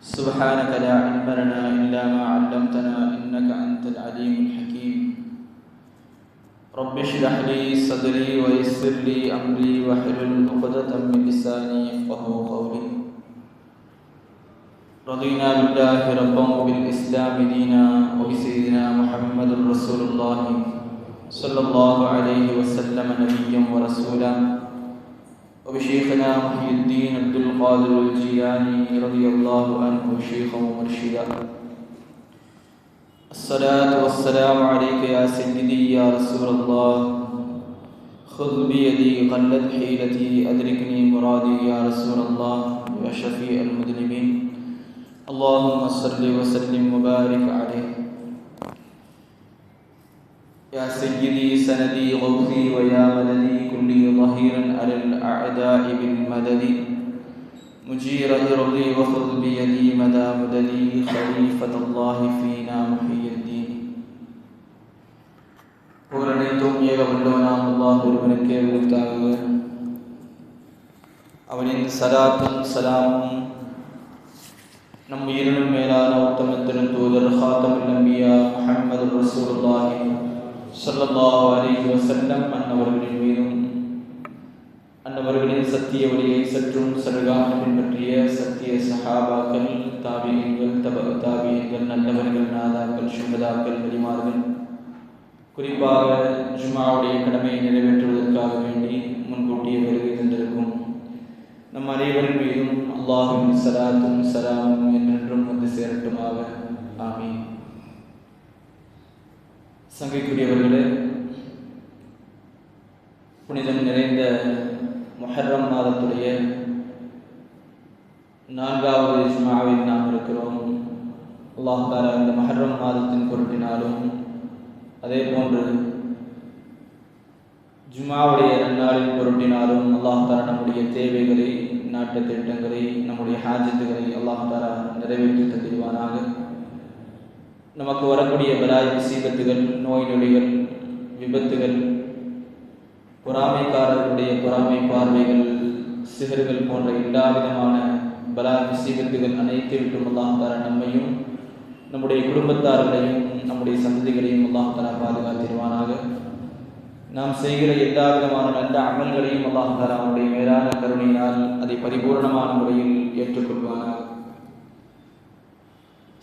سبحانك لا علم لنا إلا ما علمتنا إنك أنت العليم الحكيم. رب اشرح لي صدري ويسر لي أمري واحلل عقدة من لساني يفقهوا قولي. رضينا بالله ربا وبالإسلام دينا وبسيدنا محمد رسول الله صلى الله عليه وسلم نبيا ورسولا وبشيخنا محي الدين عبد القادر الجيلاني رضي الله عنه شيخا ومرشدا. الصلاة والسلام عليك يا سيدي يا رسول الله، خذ بيدي قلت حيلتي أدركني مرادي يا رسول الله يا شفيع المذنبين. اللهم صل وسلم وبارك عليه يا سيدي سندي غوثي ويا مددي كلي ظهيرا على الأعداء بالمدد مجير إرضي وخذ بيدي مدى مددي خليفة الله فينا محي الدين. பூரணத்தும் ஏக வல்லவனாம் அல்லாஹ் ஒருவனுக்கே உரித்தாகுக. அவனின் சலாத்தும் சலாமும் நம் உயிரினும் மேலான உத்தமத்தின் தூதர் ஹாத்தமுல் அன்பியா முஹம்மது ரசூலுல்லாஹி ஸல்லல்லாஹு அலைஹி வஸல்லம் அன்னவர்களின் மீதும் அன்னவர்களின் சத்திய வழியை சற்றும் சருகாக பின்பற்றிய சத்திய சஹாபாக்கள், தாபியீன்கள், தபஅ தாபியீன்கள், நல்லவர்கள், நாதாக்கள், ஷுஹதாக்கள், வலிமார்கள், குறிப்பாக ஜும்ஆவுடைய கடமையை நிறைவேற்றுவதற்காக வேண்டி முன்கூட்டிய வருகை தந்திருக்கும் நம் அனைவரின் மீதும் அல்லாஹ்வின் ஸலாத்தும் ஸலாமும் என்றென்றும் வந்து சேரட்டுமாக. ஆமீன். சங்கைக்குரியவர்களே, புனிதம் நிறைந்த முஹர்ரம் மாதத்துடைய 4வது ஜும்ஆவில் நாம் இருக்கிறோம். அல்லாஹ் தஆலா இந்த முஹர்ரம் மாதத்தின் பொருட்டினாலும் அதே போன்று ஜும்ஆவுடைய நன்னாளின் பொருட்டினாலும் அல்லாஹ் தஆலா நம்முடைய தேவைகளை, நாட்டு திட்டங்களை, நம்முடைய ஹாஜத்துகளை அல்லாஹ் தஆலா நிறைவேற்றி தந்திடுவானாக. நமக்கு வரக்கூடிய பலாய் முசீபத்துகள், நோய் நொடிகள், விபத்துகள், பொறாமைக்காரர்களுடைய பொறாமை பார்வைகள், சிகர்கள் போன்ற எல்லா விதமான பலாய் முசீபத்துகள் அனைத்து விட்டும் அல்லாஹ் தஆலா நம்மையும் நம்முடைய குடும்பத்தார்களையும் நம்முடைய சந்ததிகளையும் அல்லாஹ் தஆலா பாதுகாத்திடுவானாக. நாம் செய்கிற எல்லா விதமான நல்ல அமல்களையும் அல்லாஹ் தஆலா அவனுடைய மேலான கருணையினால் அதை பரிபூர்ணமான முறையில் ஏற்றுக்கொள்வானாக.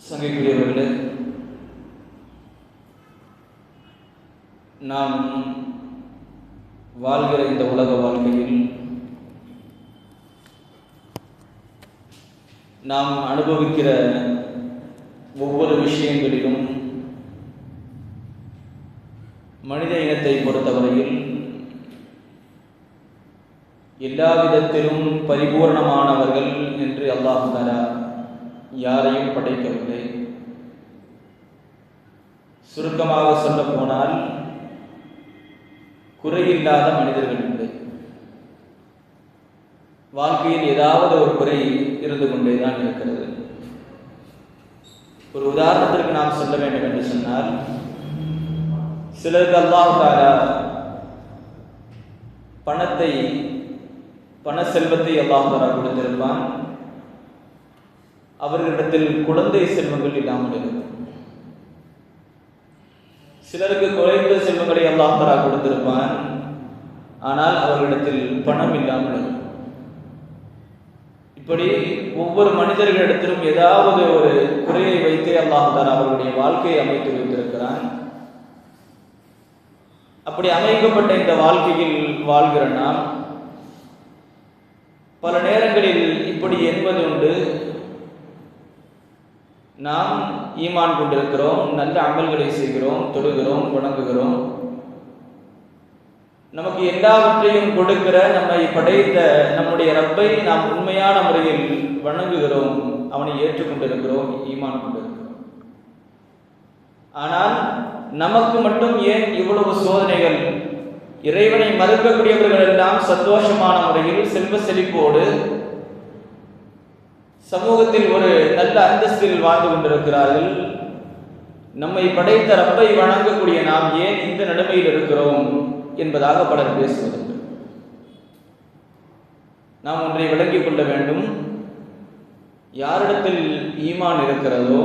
சங்கைக்குரியவர்களே, நாம் வாழ்கிற இந்த உலக வாழ்க்கையில் நாம் அனுபவிக்கிற ஒவ்வொரு விஷயங்களிலும் மனித இனத்தை பொறுத்தவரையில் எல்லா விதத்திலும் பரிபூர்ணமானவர்கள் என்று அல்லாஹ் தஆலா யாரையும் படைக்கவில்லை. சுருக்கமாக சொல்ல போனால் குறையில்லாத மனிதர்கள் இல்லை. வாழ்க்கையில் ஏதாவது ஒரு குறை இருந்து கொண்டேதான் இருக்கிறது. ஒரு உதாரணத்திற்கு நாம் சொல்ல வேண்டும் என்று சொன்னால், சிலருக்கு அல்லாஹ் தஆலா பண செல்வத்தை அல்லாஹ் தஆலா கொடுத்திருப்பான். அவர்களிடத்தில் குழந்தை செல்வங்கள் இல்லாமல் இருக்கும். சிலருக்கு குறைந்த செல்வங்களை அல்லாஹ் தஆலா கொடுத்திருப்பான், ஆனால் அவர்களிடத்தில் பணம் இல்லாமல் இருக்கும். இப்படி ஒவ்வொரு மனிதர்களிடத்திலும் ஏதாவது ஒரு குறையை வைத்தே அல்லாஹ் தஆலா அவர்களுடைய வாழ்க்கையை அமைத்து வைத்திருக்கிறான். அப்படி அமைக்கப்பட்ட இந்த வாழ்க்கையில் வாழ்கிற நாம் பல நேரங்களில் இப்படி என்பது உண்டு: நாம் ஈமான் கொண்டிருக்கிறோம், நல்ல அமல்களை செய்கிறோம், தொழுகிறோம், வணங்குகிறோம், நமக்கு எல்லாவற்றையும் கொடுக்கிற நம்மை படைத்த நம்முடைய ரப்பை நாம் உண்மையான முறையில் வணங்குகிறோம், அவனை ஏற்றுக்கொண்டிருக்கிறோம், ஈமான் கொண்டிருக்கிறோம். ஆனால் நமக்கு மட்டும் ஏன் இவ்வளவு சோதனைகள்? இறைவனை மறுக்கக்கூடியவர்கள் எல்லாம் சந்தோஷமான முறையில் செல்வ செழிப்போடு சமூகத்தில் ஒரு நல்ல அந்தஸ்தில் வாழ்ந்து கொண்டிருக்கிறார்கள். நம்மை படைத்த ரப்பை வணங்கக்கூடிய நாம் ஏன் இந்த நிலைமையில் இருக்கிறோம் என்பதாக பலர் பேசுவதுண்டு. நாம் ஒன்றை விளங்கிக் கொள்ள வேண்டும். யாரிடத்தில் ஈமான் இருக்கிறதோ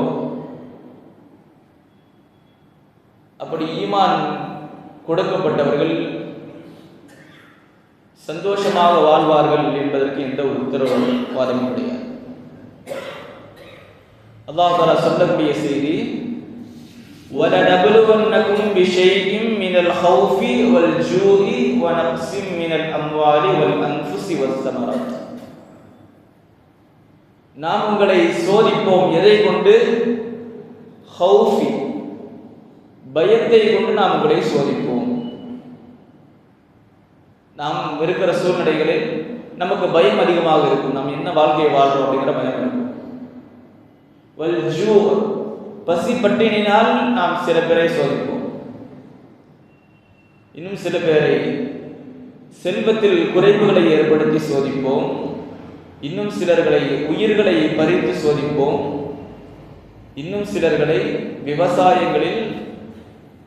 அப்படி ஈமான் கொடுக்கப்பட்டவர்கள் சந்தோஷமாக வாழ்வார்கள் என்பதற்கு எந்த ஒரு உத்தரவாதமும் கிடையாது. அல்லாஹ் தஆலா சொல்லக்கூடிய செய்தி, وَلَنَبْلُوَنَّكُمْ بِشَيْءٍ مِنَ الْخَوْفِ وَالْجُوعِ وَنَقْصٍ مِنَ الْأَمْوَالِ وَالْأَنْفُسِ وَالثَّمَرَاتِ. நாம் உங்களை சோதிப்போம். எதை கொண்டு? ஹௌஃபி, பயத்தை கொண்டு நாம் உங்களை சோதிப்போம். நாம் இருக்கிற சூழ்நிலைகளில் நமக்கு பயம் அதிகமாக இருக்கும். நாம் என்ன வாழ்க்கையை வாழ்றோம் அப்படிங்கிற பயம் இருக்கும். வல்ஜூ, பசி பட்டினினால் நாம் சில பேரை சோதிப்போம். இன்னும் சில பேரை செல்வத்தில் குறைவுகளை ஏற்படுத்தி சோதிப்போம். இன்னும் சிலர்களை உயிர்களை பறித்து சோதிப்போம். இன்னும் சிலர்களை விவசாயங்களில்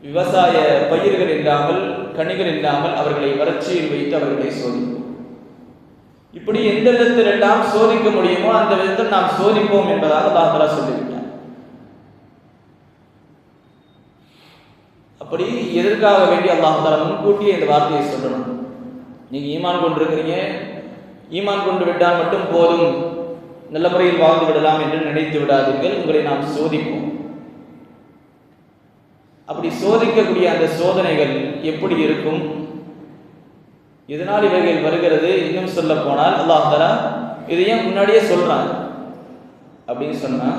விவசாய பயிர்கள் இல்லாமல் கனிகள் இல்லாமல் அவர்களை வறட்சியில் வைத்து அவர்களை சோதிப்போம். இப்படி எந்த விதத்தில் எல்லாம் சோதிக்க முடியுமோ அந்த விதத்தில் நாம் சோதிப்போம் என்பதாக அல்லாஹ் தஆலா சொல்லிவிட்டார். அப்படி எதற்காக வேண்டி அல்லாஹ் தஆலா முன்கூட்டியே இந்த வார்த்தையை சொல்லணும்? நீங்க ஈமான் கொண்டிருக்கிறீங்க, ஈமான் கொண்டு விட்டால் மட்டும் போதும், நல்ல முறையில் வாழ்ந்து விடலாம் என்று நினைத்து விடாதீர்கள். உங்களை நாம் சோதிப்போம். அப்படி சோதிக்கக்கூடிய அந்த சோதனைகள் எப்படி இருக்கும்? இதனால் இவைகள் வருகிறது. இன்னும் சொல்ல போனால் அல்லாஹ் தஆலா இதையும் முன்னாடியே சொல்றாங்க. அப்படின்னு சொன்னா,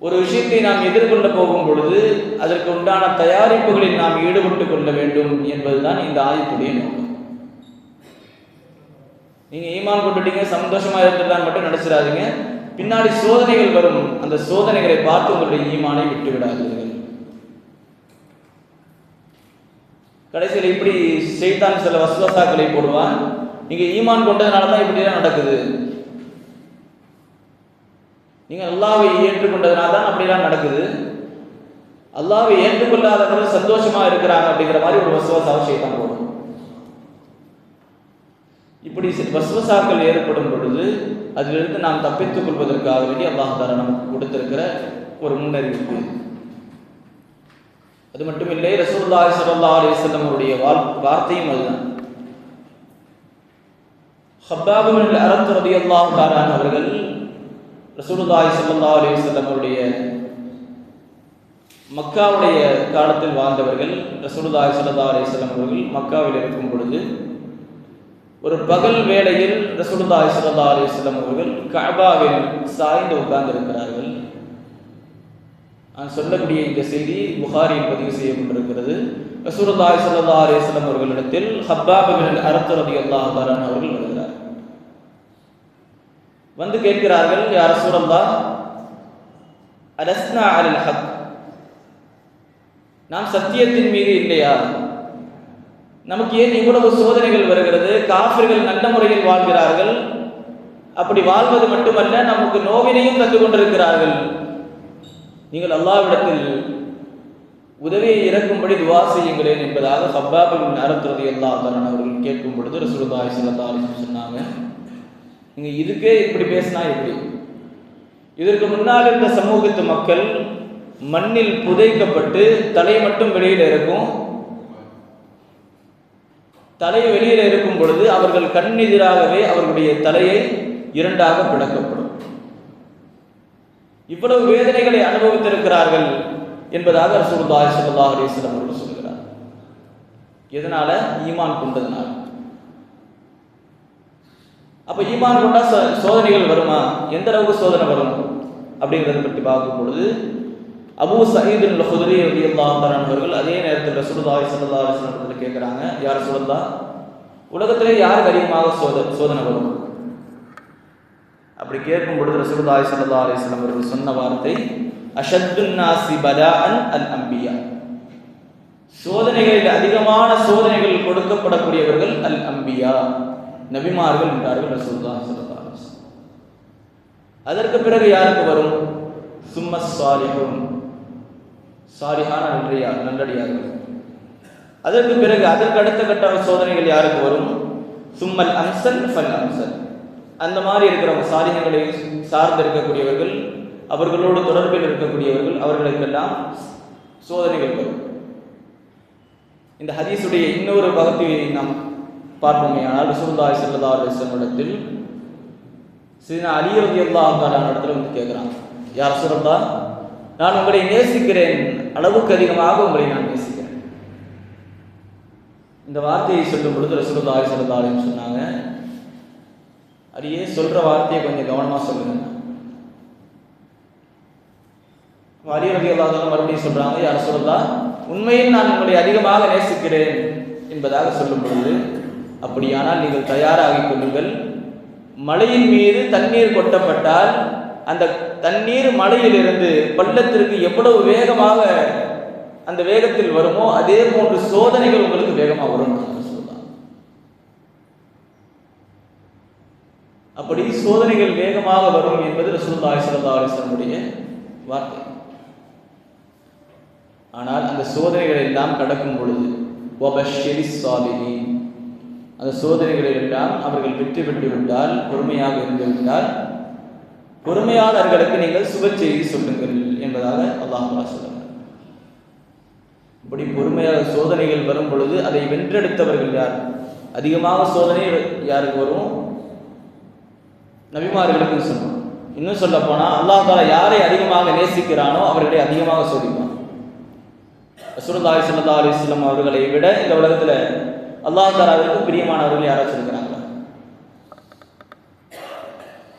ஒரு விஷயத்தை நாம் எதிர்கொள்ள போகும் பொழுது அதற்கு உண்டான தயாரிப்புகளில் நாம் ஈடுபட்டுக் கொள்ள வேண்டும் என்பதுதான் இந்த ஆயத்துடைய நோக்கம். நீங்க ஈமான் கொண்டுட்டீங்க, சந்தோஷமா இருந்துதான் மட்டும் நினைச்சிடாதீங்க. பின்னாடி சோதனைகள் வரும். அந்த சோதனைகளை பார்த்து உங்களுடைய ஈமானை விட்டு விடாதீர்கள். கடைசியில் இப்படி ஷைத்தான் சில வஸ்வசாக்களை போடுவான். நீங்க ஈமான் கொண்டதுனால தான் இப்படிலாம் நடக்குது, நீங்க அல்லாஹ்வை ஏற்றுக்கொண்டதுனால தான் அப்படிலாம் நடக்குது, அல்லாஹ்வை ஏற்றுக்கொள்ளாதவர்கள் சந்தோஷமா இருக்கிறாங்க அப்படிங்கிற மாதிரி ஒரு வஸ்வசாவை ஷைத்தான் போடும். இப்படி வஸ்வசாக்கள் ஏற்படும் பொழுது அதிலிருந்து நாம் தப்பித்துக் கொள்வதற்காக வேண்டி அல்லாஹ் தஆலா நமக்கு கொடுத்திருக்கிற ஒரு முன்னறிவிப்பு. அது மட்டுமில்லை, ரசூலுல்லாஹி ஸல்லல்லாஹு அலைஹி வஸல்லம் அவருடைய வார்த்தையும் அதுதான். ஹப்பாப் இப்னு அரத் ரலியல்லாஹு தஆலா அவர்கள் ரசூலுல்லாஹி ஸல்லல்லாஹு அலைஹி வஸல்லம் அவருடைய மக்காவுடைய காலத்தில் வாழ்ந்தவர்கள். ரசூலுல்லாஹி ஸல்லல்லாஹு அலைஹி வஸல்லம் அவர்கள் மக்காவில் இருக்கும் பொழுது ஒரு பகல் வேளையில் ரசூலுல்லாஹி ஸல்லல்லாஹு அலைஹி வஸல்லம் அவர்கள் கஅபாவில் சாய்ந்து உட்கார்ந்து இருக்கிறார்கள். நான் சொல்லக்கூடிய இந்த செய்தி புகாரியில் பதிவு செய்யப்பட்டிருக்கிறது. ரசூலுல்லாஹி ஸல்லல்லாஹு அலைஹி வஸல்லம் அவர்களிடத்தில் ஹப்பாப் இப்னு அரத் ரலியல்லாஹு தஆலா அவர்கள் வருகிறார். வந்து கேட்கிறார்கள், யா ரசூலல்லாஹ், அலஸ்னா அலல் ஹக், நாம் சத்தியத்தின் மீது இல்லையா? நமக்கு ஏன் இவ்வளவு சோதனைகள் வருகிறது? காஃபிர்கள் நல்ல முறையில் வாழ்கிறார்கள், அப்படி வாழ்வது மட்டுமல்ல நமக்கு நோவினையும் தந்து கொண்டிருக்கிறார்கள். நீங்கள் அல்லாஹ்விடத்தில் உதவியை இறக்கும்படி துஆ செய்யுங்களேன் என்பதாக ஹப்பாப் இப்னு அரத் ரலியல்லாஹு தஆலா அவர்கள் கேட்கும் பொழுது ரசூலுல்லாஹி ஸல்லல்லாஹு அலைஹி வஸல்லம் சொன்னாங்க, நீங்க இதுக்கே இப்படி பேசினா எப்படி? இதற்கு முன்னால் இருந்த சமூகத்து மக்கள் மண்ணில் புதைக்கப்பட்டு தலை மட்டும் வெளியில இருக்கும். தலை வெளியில இருக்கும் பொழுது அவர்கள் கண்ணெதிராகவே அவர்களுடைய தலையை இரண்டாக பிளக்கப்படும். இவ்வளவு வேதனைகளை அனுபவித்திருக்கிறார்கள் என்பதாக ரசூலுல்லாஹி ஸல்லல்லாஹு அலைஹி வஸல்லம் அவர்கள் சொல்கிறார். எதனால? ஈமான் கொண்டதனால. அப்ப ஈமான் கொண்டா சோதனைகள் வருமா? எந்த அளவுக்கு சோதனை வரும் அப்படிங்கிறத பற்றி பார்க்கும் பொழுது அபூ சயீத் அல் குத்ரி ரலியல்லாஹு தஆலா அவர்கள் அதே நேரத்தில் ரசூலுல்லாஹி ஸல்லல்லாஹு அலைஹி வஸல்லம் கேட்கிறாங்க, யா ரசூலல்லாஹ், உலகத்திலே யாருக்கு அதிகமாக சோதனை வரும்? அப்படி கேட்கும் பொழுது ரசூலுல்லாஹி ஸல்லல்லாஹு அலைஹி வஸல்லம் அவர்கள் சொன்ன வார்த்தை, அஷத்துன் நாஸி பலாஅன் அல் அன்பியா, சோதனைகளில் அதிகமான சோதனைகள் கொடுக்கப்படக்கூடியவர்கள் அல் அன்பியா, நபிமார்கள் என்றார்கள் ரசூலுல்லாஹி ஸல்லல்லாஹு அலைஹி வஸல்லம். அதற்கு பிறகு யாருக்கு வரும்? சும்மஸ் சாலிஹூன், சாலிஹான நல்லடியார்கள். அதற்கு பிறகு அதற்கு அடுத்த கட்ட சோதனைகள் யாருக்கு வரும்? சும்மல் அம்சல் ஃபல் அம்சல், அந்த மாதிரி இருக்கிறவங்க, சாலிஹ்களை சார்ந்து இருக்கக்கூடியவர்கள், அவர்களோடு தொடர்பில் இருக்கக்கூடியவர்கள், அவர்களுக்கெல்லாம் சோதனைகள் வரும். இந்த ஹதீஸுடைய இன்னொரு பகுதியை நாம் பார்ப்போமே ஆனால், ரசூலுல்லாஹி ஸல்லல்லாஹு அலைஹி வஸல்லம் இடத்தில் சையதுனா அலி ரலியல்லாஹு தஆலா இடத்துல வந்து கேட்குறாங்க, யா ரசூலல்லாஹ், நான் உங்களை நேசிக்கிறேன், அளவுக்கு அதிகமாக உங்களை நான் நேசிக்கிறேன். இந்த வார்த்தையை சொல்லும் பொழுது ரசூலுல்லாஹி ஸல்லல்லாஹு அலைஹி வஸல்லம் சொன்னாங்க, அலியே, சொல்ற வார்த்தையை கொஞ்சம் கவனமா சொல்லுங்க. அலி ரலியல்லாஹு தஆலா மறுபடியும் சொல்றாங்க, யா ரசூலல்லாஹ், உண்மையில் நான் உங்களை அதிகமாக நேசிக்கிறேன் என்பதாக சொல்லும் பொழுது, அப்படியானால் நீங்கள் தயாராகிக் கொள்ளுங்கள், மலையின் மீது தண்ணீர் கொட்டப்பட்டால் அந்த தண்ணீர் மலையிலிருந்து பள்ளத்திற்கு எவ்வளவு வேகமாக அந்த வேகத்தில் வருமோ அதே போன்று சோதனைகள் உங்களுக்கு வேகமாக வரும் சொல்லலாம். அப்படி சோதனைகள் வேகமாக வரும் என்பது ரசூலுல்லாஹி ஸல்லல்லாஹு அலைஹி வஸல்லம் வார்த்தை. ஆனால் அந்த சோதனைகளை எல்லாம் கடக்கும் பொழுது வபஷ்ஷிரிஸ் ஸாபிரீன், அந்த சோதனைகளில் எல்லாம் அவர்கள் வெற்றி பெற்று விட்டால், பொறுமையாக இருந்து விட்டால், பொறுமையாளர்களுக்கு நீங்கள் சுப செய்தி சொல்லுங்கள் என்பதாக அல்லாஹ் சொல்லுங்கள். இப்படி பொறுமையாக சோதனைகள் வரும் பொழுது அதை வென்றெடுத்தவர்கள் யார்? அதிகமாக சோதனை யாருக்கு வரும்? நபிமார்களுக்கு சொல்லணும். இன்னும் சொல்ல போனா, அல்லாஹ் தஆலா யாரை அதிகமாக நேசிக்கிறானோ அவர்களை அதிகமாக சோதிப்பான். ரசூலுல்லாஹி ஸல்லல்லாஹு அலைஹி வஸல்லம் அவர்களை விட இந்த உலகத்துல அல்லாஹ் தஆலாவுக்கு பிரியமானவர்கள் யாராச்சும் இருக்கிறாங்களா?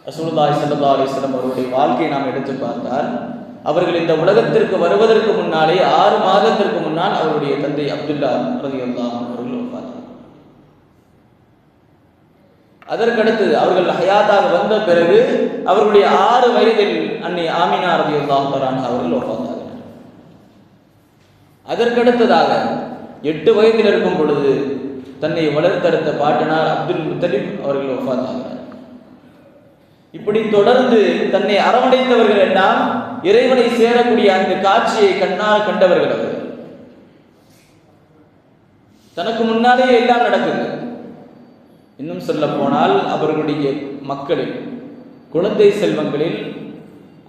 ரசூலுல்லாஹி ஸல்லல்லாஹு அலைஹி வஸல்லம் அவருடைய வாழ்க்கையை நாம் எடுத்து பார்த்தால், அவர்கள் இந்த உலகத்திற்கு வருவதற்கு முன்னாலே 6 மாதத்திற்கு முன்னால் அவருடைய தந்தை அப்துல்லா ரலியல்லாஹு அன்ஹு அவர்கள் வஃபாத். அதற்கடுத்து அவர்கள் ஹயாத்தாக வந்த பிறகு அவருடைய 6 வயதில் அன்னை ஆமினா ரலியல்லாஹு அன்ஹா அவர்கள் வஃபாத். அதற்கடுத்ததாக 8 வயதில் இருக்கும் பொழுது தன்னை வளர்த்தெடுத்த பாட்டனார் அப்துல் முத்தலிப் அவர்கள் வஃபாத் ஆகிறார். இப்படி தொடர்ந்து தன்னை அரவணைத்தவர்கள் எல்லாம் இறைவனை சேரக்கூடிய அந்த காட்சியை கண்ணால் கண்டவர்கள். அவர்கள் தனக்கு முன்னாலே எல்லாம் நடக்குது. இன்னும் சொல்ல போனால் அவர்களுடைய மக்களில், குழந்தை செல்வங்களில்,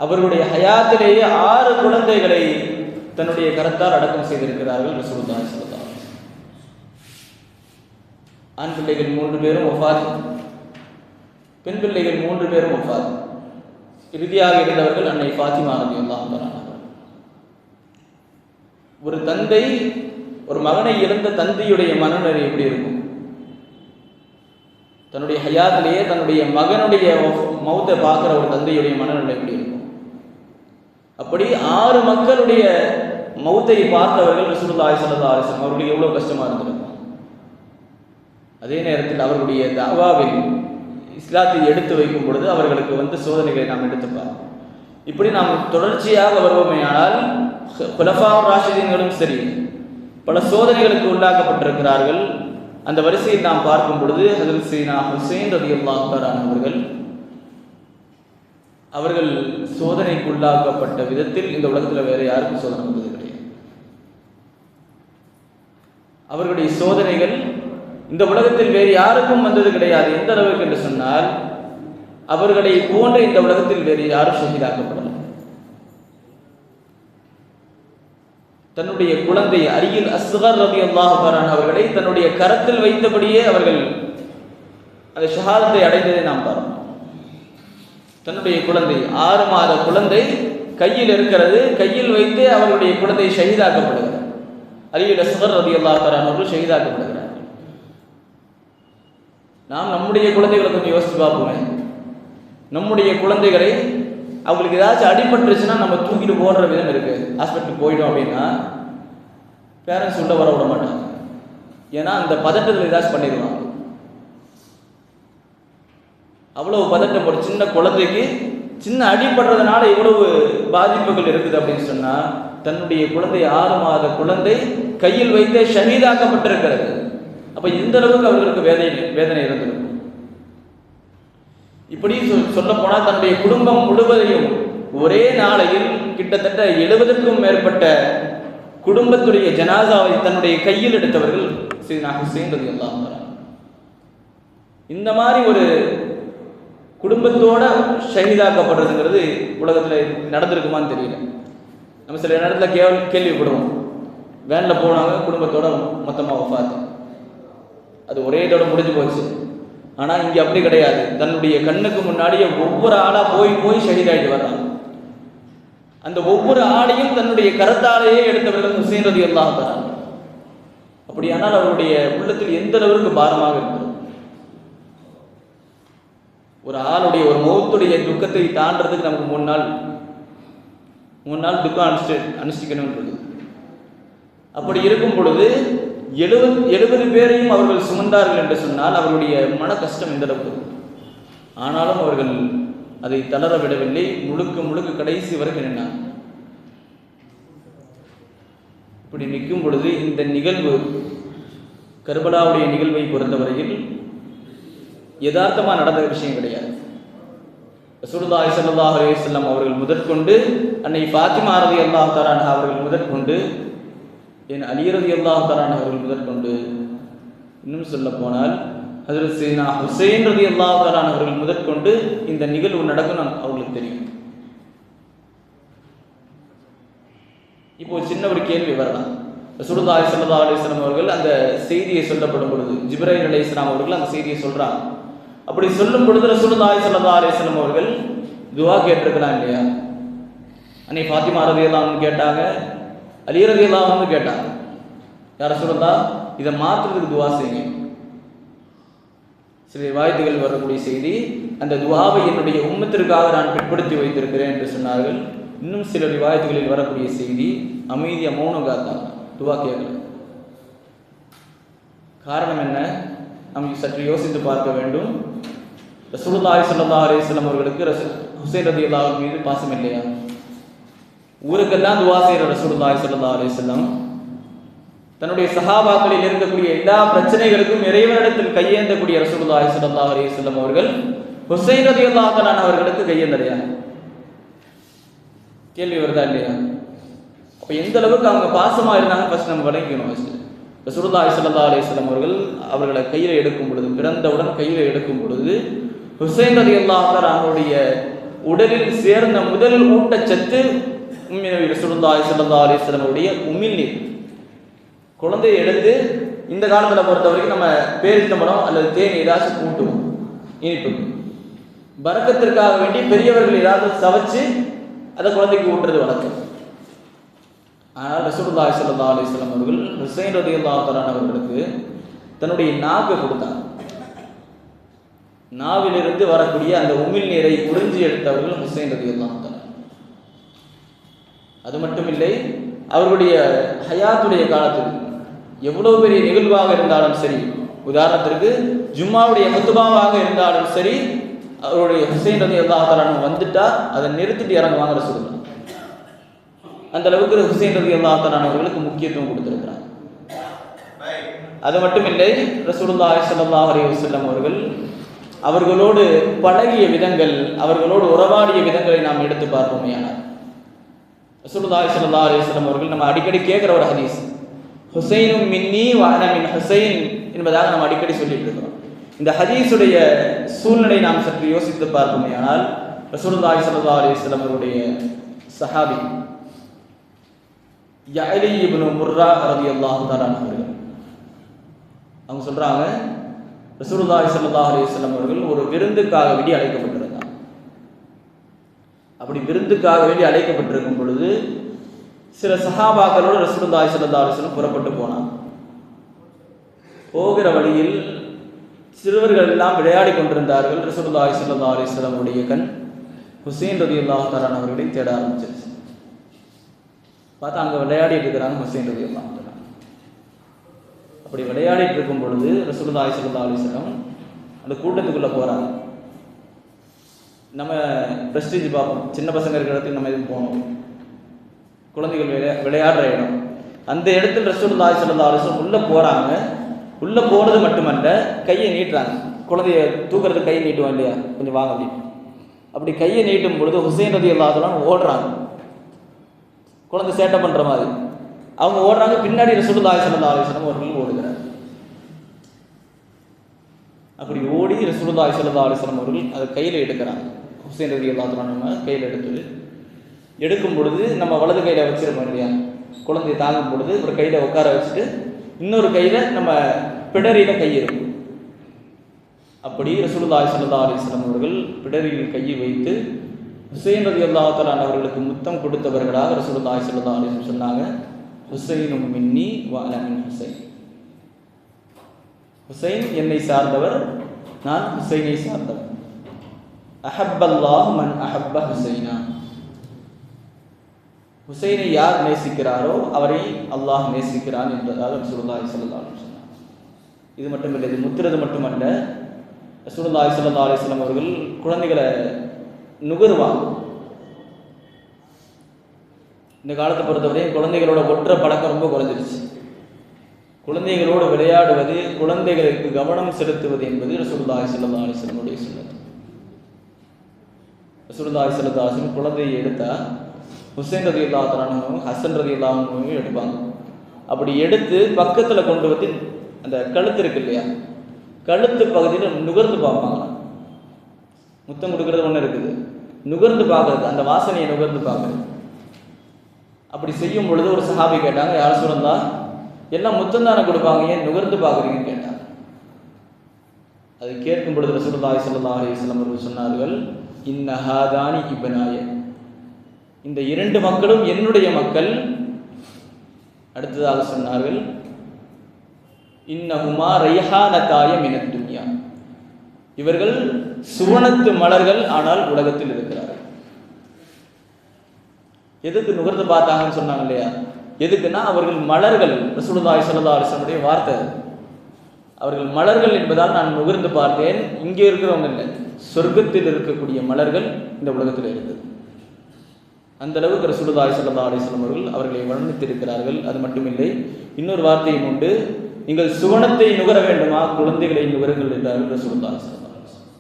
அவர்களுடைய ஹயாத்திலேயே 6 குழந்தைகளை தன்னுடைய கரத்தால் அடக்கம் செய்திருக்கிறார்கள் ரசூலுல்லாஹி ஸல்லல்லாஹு அலைஹி வஸல்லம். ஆண் பிள்ளைகள் 3 பேரும் வஃபாத், பெண் பிள்ளைகள் 3 பேரும் வஃபாத். இறுதியாக இருந்தவர்கள் அன்னை ஃபாத்திமா ரலியல்லாஹு அன்ஹா. ஒரு தந்தை ஒரு மகனை இழந்த தந்தையுடைய மனநிலை எப்படி இருக்கும்? தன்னுடைய ஹயாத்திலேயே தன்னுடைய மகனுடைய மௌத்தை பார்க்கிற ஒரு தந்தையுடைய மனநிலை எப்படி இருக்கும்? அப்படி 6 மக்களுடைய மௌத்தை பார்த்தவர்கள் ரசூலுல்லாஹி ஸல்லல்லாஹு அலைஹி வஸல்லம் அவர்களுக்கு எவ்வளவு கஷ்டமா இருந்திருக்கும். அதே நேரத்தில் அவர்களுடைய தஅவாவில் இஸ்லாத்தை எடுத்து வைக்கும் பொழுது அவர்களுக்கு வந்த சோதனைகளை நாம் எடுத்துப்பார். இப்படி நாம் தொடர்ச்சியாக வருவோமே ஆனால், குலஃபா ராஷிதீன்களும் சரி பல சோதனைகளுக்கு உள்ளாக்கப்பட்டிருக்கிறார்கள். அந்த வரிசையில் நாம் பார்க்கும் பொழுது ஹஜ்ரத் சையதுனா ஹுசைன் ரலியல்லாஹு தஆலா அவர்கள் சோதனைக்கு உள்ளாக்கப்பட்ட விதத்தில் இந்த உலகத்தில் வேற யாருக்கும் சோதனை வந்தது கிடையாது. அவர்களுடைய சோதனைகள் இந்த உலகத்தில் வேறு யாருக்கும் வந்தது கிடையாது. எந்த அளவுக்கு என்று சொன்னால், அவர்களை போன்ற இந்த உலகத்தில் வேறு யாரும் ஷஹீதாக்கப்படலாம். தன்னுடைய குழந்தை அரியில் அஸ்கர் ரலியல்லாஹு தஆலா அவர்களை தன்னுடைய கரத்தில் வைத்தபடியே அவர்கள் அந்த ஷஹாதத்தை அடைந்ததை நாம் பார்க்கிறோம். தன்னுடைய குழந்தை 6 மாத குழந்தை கையில் இருக்கிறது, கையில் வைத்து அவர்களுடைய குழந்தை ஷஹீதாக்கப்படுகிறது. அரியில் அஸ்கர் ரலியல்லாஹு தஆலா அவர்கள் ஷஹீதாக்கப்படுகிறார். நாம் நம்முடைய குழந்தைகளை கொஞ்சம் யோசித்து பார்ப்போமே. நம்முடைய குழந்தைகளை அவங்களுக்கு ஏதாச்சும் அடிபட்டுருச்சுன்னா நம்ம தூக்கிட்டு போடுற விதம் இருக்கு. ஹாஸ்பிட்டலுக்கு போயிட்டோம் அப்படின்னா பேரண்ட்ஸ் உள்ள வர விட மாட்டாங்க. ஏன்னா அந்த பதட்டத்தில் ஏதாச்சும் பண்ணிடுவாங்க. அவ்வளவு பதட்டம். ஒரு சின்ன குழந்தைக்கு சின்ன அடிபடுறதுனால இவ்வளவு பாதிப்புகள் இருக்குது அப்படின்னு சொன்னா, தன்னுடைய குழந்தை 6 மாத குழந்தை கையில் வைத்து ஷஹீதாக்கப்பட்டிருக்கிறது. அப்ப இந்த அளவுக்கு அவர்களுக்கு வேதனை இருந்திருக்கும். இப்படி சொல்ல போனால் தன்னுடைய குடும்பம் முழுவதையும் ஒரே நாளையில் கிட்டத்தட்ட 70க்கும் மேற்பட்ட குடும்பத்துடைய ஜனாசாவை தன்னுடைய கையில் எடுத்தவர்கள் சையதுனா ஹுசைன் ரலியல்லாஹு அன்ஹு. இந்த மாதிரி ஒரு குடும்பத்தோட ஷஹீதாக்கப்படுறதுங்கிறது உலகத்தில் நடந்திருக்குமான்னு தெரியல. நம்ம சில நேரத்தில் கேள்விப்படுவோம், வேனில் போனாங்க குடும்பத்தோட மொத்தமாக வஃபாத், அது ஒரே இதோட முடிஞ்சு போச்சு. ஆனால் இங்கே அப்படி கிடையாது. தன்னுடைய கண்ணுக்கு முன்னாடியே ஒவ்வொரு ஆளாக போய் ஷஹீதாயிட்டு வர்றாங்க. அந்த ஒவ்வொரு ஆளையும் தன்னுடைய கரத்தாலேயே எடுத்தவர்கள் ஹுசைன் ரலியல்லாஹு தஆலா. அப்படியானால் அவருடைய உள்ளத்தில் எந்த அளவுக்கு பாரமாக இருக்கிறது. ஒரு ஆளுடைய ஒரு மௌத்துடைய துக்கத்தை தாண்டறதுக்கு நமக்கு 3 நாள் துக்கம் அனுஷ்டிக்கணும்ன்றது. அப்படி இருக்கும் பொழுது 70 பேரையும் அவர்கள் சுமந்தார்கள் என்று சொன்னால் அவர்களுடைய மன கஷ்டம் எந்த அளவுக்கு. ஆனாலும் அவர்கள் அதை தளர விடவில்லை. முழுக்க கடைசி வரைக்கும் நின்றாங்க. இப்படி நிற்கும் பொழுது இந்த நிகழ்வு, கர்பலாவுடைய நிகழ்வை பொறுத்தவரையில் யதார்த்தமாக நடந்த விஷயம் கிடையாது. ரசூலுல்லாஹி ஸல்லல்லாஹு அலைஹி வஸல்லம் அவர்கள் முதற்கொண்டு, அன்னை ஃபாத்திமா ரலியல்லாஹு தஆலா அன்ஹா அவர்கள் முதற்கொண்டு, என் அலி ரலியல்லாஹு தஆலா அன்ஹு அவர்கள் முதற்கொண்டு, இன்னும் சொல்ல போனால் ஹஜ்ரத் சையதுனா ஹுசைன் ரலியல்லாஹு தஆலா அன்ஹு அவர்கள் முதற்கொண்டு இந்த நிகழ்வு நடக்கும் அவங்களுக்கு தெரியும். இப்போ சின்ன ஒரு கேள்வி வரலாம். ரசூலுல்லாஹி ஸல்லல்லாஹு அலைஹி வஸல்லம் அவர்கள் அந்த செய்தியை சொல்லப்படும் பொழுது ஜிப்ரைல் அலைஹிஸ்ஸலாம் அவர்கள் அந்த செய்தியை சொல்றாங்க. அப்படி சொல்லும் பொழுது ரசூலுல்லாஹி ஸல்லல்லாஹு அலைஹி வஸல்லம் அவர்கள் துஆ கேட்டிருக்கலாம் இல்லையா? அன்னை ஃபாத்திமா ரலியல்லாஹு அன்ஹா கேட்டாங்க, அலி ரலியல்லாஹு அன்ஹு கேட்டாங்க, யா ரசூலல்லாஹ் இதை மாற்றுறதுக்கு துஆ செய்யுங்க. சில ரிவாயத்துகள் வரக்கூடிய செய்தி, அந்த துஆவை என்னுடைய உம்மத்திற்காக நான் பிற்படுத்தி வைத்திருக்கிறேன் என்று சொன்னார்கள். இன்னும் சில ரிவாயத்துகளில் வரக்கூடிய செய்தி, அமைதியா மௌனம் காத்தாங்க, துஆ கேட்கல. காரணம் என்ன? நாம் சற்று யோசித்து பார்க்க வேண்டும். ரசூலுல்லாஹி ஸல்லல்லாஹு அலைஹி வஸல்லம் அவர்களுக்கு ஹுசைன் ரலியல்லாஹு அன்ஹு மீது பாசம் இல்லையா? ஊருக்கெல்லாம் துஆ செய்கிற ரசூலுல்லாஹி ஸல்லல்லாஹு அலைஹி வஸல்லம் தன்னுடைய சஹாபாக்களில் இருக்கக்கூடிய எல்லா பிரச்சனைகளுக்கும் இறைவனிடத்தில் கையேந்தக்கூடிய ரசூலுல்லாஹி ஸல்லல்லாஹு அலைஹி வஸல்லம் அவர்கள் ஹுசைன் ரலியல்லாஹு தஆலா அவர்களுக்கு கையேந்தலையா? கேள்வி வருதா இல்லையா? அப்போ எந்த அளவுக்கு அவங்க பாசமாக இருந்தாங்க ஃபர்ஸ்ட் நம்ம விளங்கிக்கணும். ரசூலுல்லாஹி ஸல்லல்லாஹு அலைஹி வஸல்லம் அவர்களை கையில் எடுக்கும் பொழுது, பிறந்தவுடன் கையில் எடுக்கும் பொழுது, ஹுசைன் ரலியல்லாஹு தஆலா அவருடைய உடலில் சேர்ந்த முதல் ஊட்டச்சத்து உம்மி நபி ரசூலுல்லாஹி ஸல்லல்லாஹு அலைஹி வஸல்லம் அவருடைய உமிழ்நீர். குழந்தையை எடுத்து இந்த காலத்தில் பொறுத்த வரைக்கும் நம்ம பேரித்தம்பழம் அல்லது தேன் ஏதாச்சும் கூட்டுவோம், இனிப்பு பரக்கத்திற்காக வேண்டி பெரியவர்கள் ஏதாவது சவைச்சு அதை குழந்தைக்கு ஊட்டுறது வழக்கம். ஆனால் ரசூலுல்லாஹி ஸல்லல்லாஹு அலைஹி வஸல்லம் அவர்கள் ஹுசைன் ரலியல்லாஹு தஆலா அவர்களுக்கு தன்னுடைய நாக்கை கொடுத்தாங்க. நாவிலிருந்து வரக்கூடிய அந்த உமிழ் நீரை உறிஞ்சி எடுத்தவர்கள் ஹுசைன் ரலியல்லாஹு தஆலா. அது மட்டும் இல்லை, அவர்களுடைய ஹயாத்துடைய காலத்தில் எவ்வளவு பெரிய நிகழ்வாக இருந்தாலும் சரி, உதாரணத்திற்கு ஜும்மாவுடைய ஹுத்பாவாக இருந்தாலும் சரி, அவருடைய ஹுசைன் ரலியல்லாஹு தஆலா வந்துட்டா அதை நிறுத்திட்டு இறங்குவாங்க ரசூலுல்லாஹ். அந்த அளவுக்கு ஹுசைன் ரலியல்லாஹு தஆலா அவர்களுக்கு முக்கியத்துவம் கொடுத்திருக்கிறார். அது மட்டும் இல்லை, ரசூலுல்லாஹி ஸல்லல்லாஹு அலைஹி வஸல்லம் அவர்களோடு பழகிய விதங்கள், அவர்களோடு உறவாடிய விதங்களை நாம் எடுத்து பார்ப்போமேயானால், ரசூலுல்லாஹி ஸல்லல்லாஹு அலைஹி வஸல்லம் அவர்கள் நம்ம அடிக்கடி கேட்குற ஒரு ஹதீஸ், ஹுசைனும் மின்னி வ அன மின் ஹுசைன் என்பதாக நம்ம அடிக்கடி சொல்லிட்டு இருக்கிறோம். இந்த ஹதீஸுடைய சூழ்நிலை நாம் சற்று யோசித்து பார்ப்போமேயானால், ரசூலுல்லாஹி ஸல்லல்லாஹு அலைஹி வஸல்லம் அவருடைய சஹாபி யஅலி இப்னு முர்ரா ரலியல்லாஹு தஆலா அவர்கள் அவங்க சொல்றாங்க, ரசூலுல்லாஹி ஸல்லல்லாஹு அலைஹி வஸல்லம் அவர்கள் ஒரு விருந்துக்காக வேண்டி அழைக்கப்பட்டிருந்தாங்க. அப்படி விருந்துக்காக வேண்டி அழைக்கப்பட்டிருக்கும் பொழுது சில சஹாபாக்களோடு ரசூலுல்லாஹி ஸல்லல்லாஹு அலைஹி வஸல்லம் புறப்பட்டு போனாங்க. போகிற வழியில் சிறுவர்கள் எல்லாம் விளையாடி கொண்டிருந்தார்கள். ரசூலுல்லாஹி ஸல்லல்லாஹு அலைஹி வஸல்லம் உடைய கண் ஹுசைன் ரலியல்லாஹு தஆலா அவர்களை தேட ஆரம்பிச்சிருச்சு. பார்த்தா அங்கே விளையாடிட்டு இருக்கிறாங்க ஹுசைன் ரலியல்லாஹு தஆலா. அப்படி விளையாடிட்டு இருக்கும் பொழுது ரசூலுல்லாஹி ஸல்லல்லாஹு அலைஹி வஸல்லம் அந்த கூட்டத்துக்குள்ளே போகிறாங்க. நம்ம பிரஸ்டீஜ் பார்ப்போம், சின்ன பசங்க இருக்கிற இடத்துக்கு நம்ம எதுவும் போகணும், குழந்தைகள் விளையாடுற இடம், அந்த இடத்துல ரசூலுல்லாஹி ஸல்லல்லாஹு அலைஹி வஸல்லம் உள்ளே போகிறாங்க. உள்ளே போகிறது மட்டுமல்ல, கையை நீட்டுறாங்க. குழந்தைய தூக்குறதுக்கு கையை நீட்டுவோம் இல்லையா, கொஞ்சம் வாங்க அப்படின்னு. அப்படி கையை நீட்டும் பொழுது ஹுசைன் ரலியல்லாஹு தஆலா ஓடுறாங்க, குழந்தை சேட்டை பண்ணுற மாதிரி. அவங்க ஓடுறாங்க, பின்னாடி ரசூலுல்லாஹி ஸல்லல்லாஹு அலைஹி வஸல்லம் அவர்கள் ஓடுகிறார். அப்படி ஓடி ரசூலுல்லாஹி ஸல்லல்லாஹு அலைஹி வஸல்லம் அவர்கள் அதை கையில் எடுக்கிறாங்க. ஹுசைன் ரலியல்லாஹு அன்ஹு கையில் எடுக்கும் பொழுது நம்ம வலது கையில் வச்சிருப்போம் இல்லையா, குழந்தையை தாங்கும் பொழுது ஒரு கையில் உட்கார வச்சுட்டு இன்னொரு கையில் நம்ம பிடரியில் கை இருக்கும். அப்படி ரசூலுல்லாஹி ஸல்லல்லாஹு அலைஹி வஸல்லம் அவர்கள் பிடரியில் கையை வைத்து ஹுசைன் ரலியல்லாஹு தஆலா அவர்களுக்கு முத்தம் கொடுத்தவர்களாக ரசூலுல்லாஹி ஸல்லல்லாஹு அலைஹி வஸல்லம் சொன்னாங்க, ஹுசைனும் மின்னி வ அன மின் ஹுசைன். ஹுசைன் என்னை சார்ந்தவர், நான் ஹுசைனை சார்ந்தவர். அஹப்பல்லாஹு மன் அஹப்ப ஹுசைனா. ஹுசைனை யார் நேசிக்கிறாரோ அவரை அல்லாஹ் நேசிக்கிறான் என்பதாக ரசூலுல்லாஹி ஸல்லல்லாஹு அலைஹி வஸல்லம். இது மட்டுமில்லை, இது முத்துறது மட்டுமல்ல, ரசூலுல்லாஹி ஸல்லல்லாஹு அலைஹி வஸல்லம் அவர்கள் குழந்தைகளை நுகருவாங்க. இந்த காலத்தை பொறுத்தவரை குழந்தைகளோட ஒற்ற பழக்கம் ரொம்ப குறைஞ்சிருச்சு. குழந்தைகளோடு விளையாடுவது, குழந்தைகளுக்கு கவனம் செலுத்துவது என்பது ரசூலுல்லாஹி ஸல்லல்லாஹு அலைஹி வஸல்லம் சுன்னத். ரசூலுல்லாஹி ஸல்லல்லாஹு அலைஹி வஸல்லம் குழந்தையை எடுத்தா ஹுசைன் ரலியல்லாஹு அன்ஹு ஹசன் ரலியல்லாஹு அன்ஹு எடுப்பாங்க. அப்படி எடுத்து பக்கத்தில் கொண்டு வந்து அந்த கழுத்து இருக்கு இல்லையா, கழுத்து பகுதியில் நுகர்ந்து பார்ப்பாங்க. முத்தம் கொடுக்கறது ஒன்று இருக்குது, நுகர்ந்து பார்க்கறது, அந்த வாசனையை நுகர்ந்து பார்க்கறது. அப்படி செய்யும் பொழுது ஒரு சஹாபி கேட்டாங்க, யார் ரசூலல்லாஹ், எல்லாம் முத்தம் தானே கொடுப்பாங்க, ஏன் நுகர்ந்து பார்க்குறீங்கன்னு கேட்டாங்க. அதை கேட்கும் பொழுது ரசூலுல்லாஹி ஸல்லல்லாஹு அலைஹி வஸல்லம் அவர்கள் சொன்னார்கள், இன்ன ஹாதானி இப்னாய, இந்த இரண்டு மக்களும் என்னுடைய மக்கள். அடுத்ததாக சொன்னார்கள், இன்னஹுமா ரைஹானதாய மினத் துன்யா, இவர்கள் சுவனத்து மலர்கள், ஆனால் உலகத்தில் இருக்கிறார்கள். எதுக்கு நுகர்ந்து பார்த்தாங்கன்னு சொன்னாங்க இல்லையா, எதுக்குன்னா அவர்கள் மலர்கள். ரசூலுல்லாஹி ஸல்லல்லாஹு அலைஹி வஸல்லம் வார்த்தை, அவர்கள் மலர்கள் என்பதால் நான் நுகர்ந்து பார்த்தேன். இங்கே இருக்கிறவங்க இல்லை, சொர்க்கத்தில் இருக்கக்கூடிய மலர்கள் இந்த உலகத்தில் இருக்குது. அந்த அளவுக்கு ரசூலுல்லாஹி ஸல்லல்லாஹு அலைஹி வஸல்லம் அவர்கள் அவர்களை வர்ணித்திருக்கிறார்கள். அது மட்டுமில்லை, இன்னொரு வார்த்தையும் உண்டு, நீங்கள் சுவனத்தை நுகர வேண்டுமா, குழந்தைகளை நுகருங்கள் என்றார்கள் ரசூலுல்லாஹி ஸல்லல்லாஹு அலைஹி வஸல்லம்.